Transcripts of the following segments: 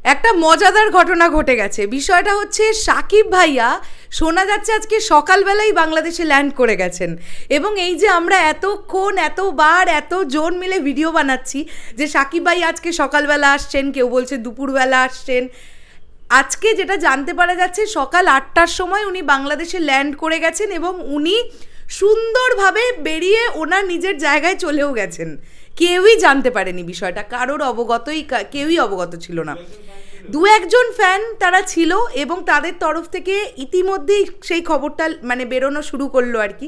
একটা মজাদার ঘটনা ঘটে গেছে। বিষয়টা হচ্ছে সাকিব ভাইয়া শোনা যাচ্ছে আজকে সকালবেলাই বাংলাদেশে ল্যান্ড করে গেছেন, এবং এই যে আমরা এতক্ষণ এতবার এতজন মিলে ভিডিও বানাচ্ছি যে সাকিব ভাই আজকে সকালবেলা আসছেন, কেউ বলছে দুপুরবেলা আসছেন, আজকে যেটা জানতে পারা যাচ্ছে সকাল 8টার সময় উনি বাংলাদেশে ল্যান্ড করে গেছেন এবং উনি সুন্দরভাবে বেরিয়ে ওনার নিজের জায়গায় চলেও গেছেন। কেউই জানতে পারেনি বিষয়টা, কারোর কেউই অবগত ছিল না। দু একজন ফ্যান তারা ছিল এবং তাদের তরফ থেকে ইতিমধ্যেই সেই খবরটা মানে বেরোনো শুরু করলো আর কি।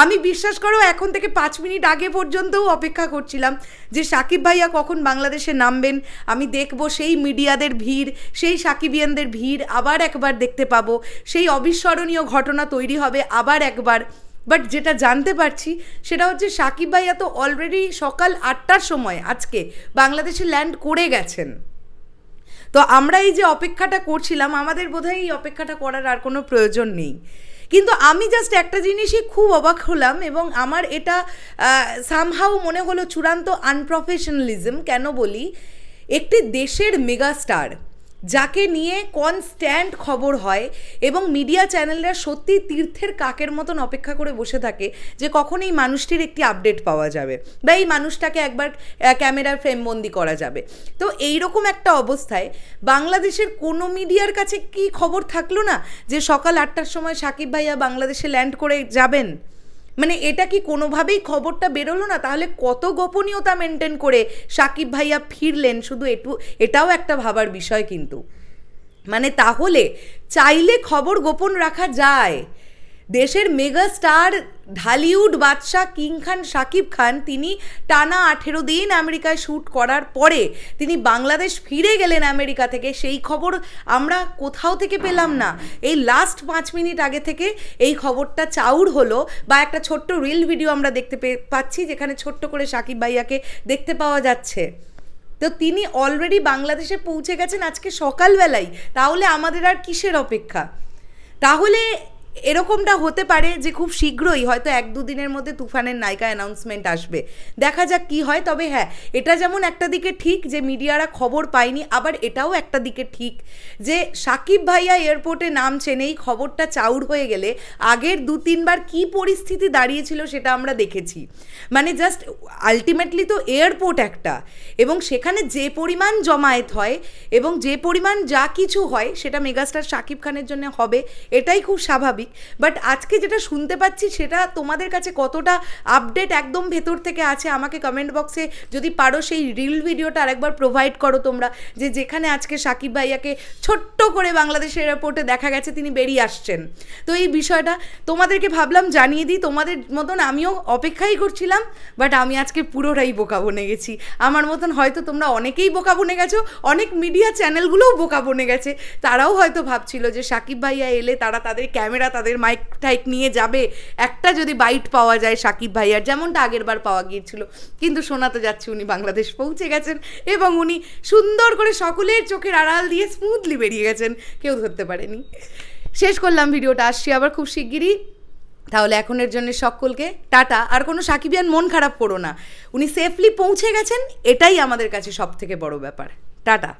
আমি বিশ্বাস করো এখন থেকে 5 মিনিট আগে পর্যন্তও অপেক্ষা করছিলাম যে সাকিব ভাইয়া কখন বাংলাদেশে নামবেন, আমি দেখবো সেই মিডিয়াদের ভিড়, সেই সাকিবিয়ানদের ভিড় আবার একবার দেখতে পাবো, সেই অবিস্মরণীয় ঘটনা তৈরি হবে আবার একবার। বাট যেটা জানতে পারছি সেটা হচ্ছে সাকিব ভাইয়া তো অলরেডি সকাল 8টার সময় আজকে বাংলাদেশে ল্যান্ড করে গেছেন। তো আমরা এই যে অপেক্ষাটা করছিলাম, আমাদের বোধহয় এই অপেক্ষাটা করার আর কোনো প্রয়োজন নেই। কিন্তু আমি জাস্ট একটা জিনিসই খুব অবাক হলাম এবং আমার এটা সামহাউ মনে হলো চূড়ান্ত আনপ্রফেশনালিজম। কেন বলি, একটি দেশের মেগাস্টার যাকে নিয়ে কনস্ট্যান্ট খবর হয় এবং মিডিয়া চ্যানেলরা সত্যি তীর্থের কাকের মতন অপেক্ষা করে বসে থাকে যে কখন এই মানুষটির একটি আপডেট পাওয়া যাবে বা এই মানুষটাকে একবার ক্যামেরার ফ্রেমবন্দি করা যাবে। তো এইরকম একটা অবস্থায় বাংলাদেশের কোনো মিডিয়ার কাছে কি খবর থাকলো না যে সকাল 8টার সময় সাকিব ভাইয়া বাংলাদেশে ল্যান্ড করে যাবেন? মানে এটা কি কোনোভাবেই খবরটা বেরোলো না? তাহলে কত গোপনীয়তা মেনটেন করে সাকিব ভাইয়া ফিরলেন, শুধু এটাও একটা ভাবার বিষয়। কিন্তু মানে তাহলে চাইলে খবর গোপন রাখা যায়। দেশের মেগা স্টার ঢালিউড বাদশাহ কিং খান শাকিব খান, তিনি টানা 18 দিন আমেরিকায় শ্যুট করার পরে তিনি বাংলাদেশ ফিরে গেলেন আমেরিকা থেকে, সেই খবর আমরা কোথাও থেকে পেলাম না। এই লাস্ট 5 মিনিট আগে থেকে এই খবরটা চাউর হলো, বা একটা ছোট্ট রিল ভিডিও আমরা দেখতে পাচ্ছি যেখানে ছোট্ট করে সাকিব ভাইয়াকে দেখতে পাওয়া যাচ্ছে। তো তিনি অলরেডি বাংলাদেশে পৌঁছে গেছেন আজকে সকালবেলাই। তাহলে আমাদের আর কিসের অপেক্ষা? তাহলে এরকমটা হতে পারে যে খুব শীঘ্রই হয়তো 1-2 দিনের মধ্যে তুফানের নায়িকা অ্যানাউন্সমেন্ট আসবে, দেখা যাক কি হয়। তবে হ্যাঁ, এটা যেমন একটা দিকে ঠিক যে মিডিয়ারা খবর পায়নি, আবার এটাও একটা দিকে ঠিক যে সাকিব ভাইয়া এয়ারপোর্টে নামছেন, এই খবরটা চাউর হয়ে গেলে আগের 2-3 বার কী পরিস্থিতি দাঁড়িয়েছিল সেটা আমরা দেখেছি। মানে জাস্ট আলটিমেটলি তো এয়ারপোর্ট একটা, এবং সেখানে যে পরিমাণ জমায়েত হয় এবং যে পরিমাণ যা কিছু হয় সেটা মেগাস্টার সাকিব খানের জন্য হবে, এটাই খুব স্বাভাবিক। বাট আজকে যেটা শুনতে পাচ্ছি সেটা তোমাদের কাছে কতটা আপডেট একদম ভেতর থেকে আছে আমাকে কমেন্ট বক্সে যদি পারো সেই রিল ভিডিওটা আরেকবার প্রোভাইড করো তোমরা, যে যেখানে আজকে সাকিব ভাইয়াকে ছোট্ট করে বাংলাদেশের এয়ারপোর্টে দেখা গেছে তিনি বেরিয়ে আসছেন। তো এই বিষয়টা তোমাদেরকে ভাবলাম জানিয়ে দিই। তোমাদের মতন আমিও অপেক্ষাই করছিলাম, বাট আমি আজকে পুরোটাই বোকা বনে গেছি। আমার মতন হয়তো তোমরা অনেকেই বোকা বনে গেছো, অনেক মিডিয়া চ্যানেলগুলোও বোকা বনে গেছে। তারাও হয়তো ভাবছিল যে সাকিব ভাইয়া এলে তারা তাদের ক্যামেরা তাদের মাইক টাইক নিয়ে যাবে, একটা যদি বাইট পাওয়া যায় সাকিব ভাইয়ার, যেমনটা আগের বার পাওয়া গিয়েছিল। কিন্তু শোনা তো যাচ্ছে উনি বাংলাদেশ পৌঁছে গেছেন এবং উনি সুন্দর করে সকলের চোখের আড়াল দিয়ে স্মুথলি বেরিয়ে গেছেন, কেউ ধরতে পারেনি। শেষ করলাম ভিডিওটা, আসছি আবার খুব শিগগিরই। তাহলে এখনের জন্য সকলকে টাটা। আর কোনো সাকিবিয়ান মন খারাপ করো না, উনি সেফলি পৌঁছে গেছেন, এটাই আমাদের কাছে সব থেকে বড় ব্যাপার। টাটা।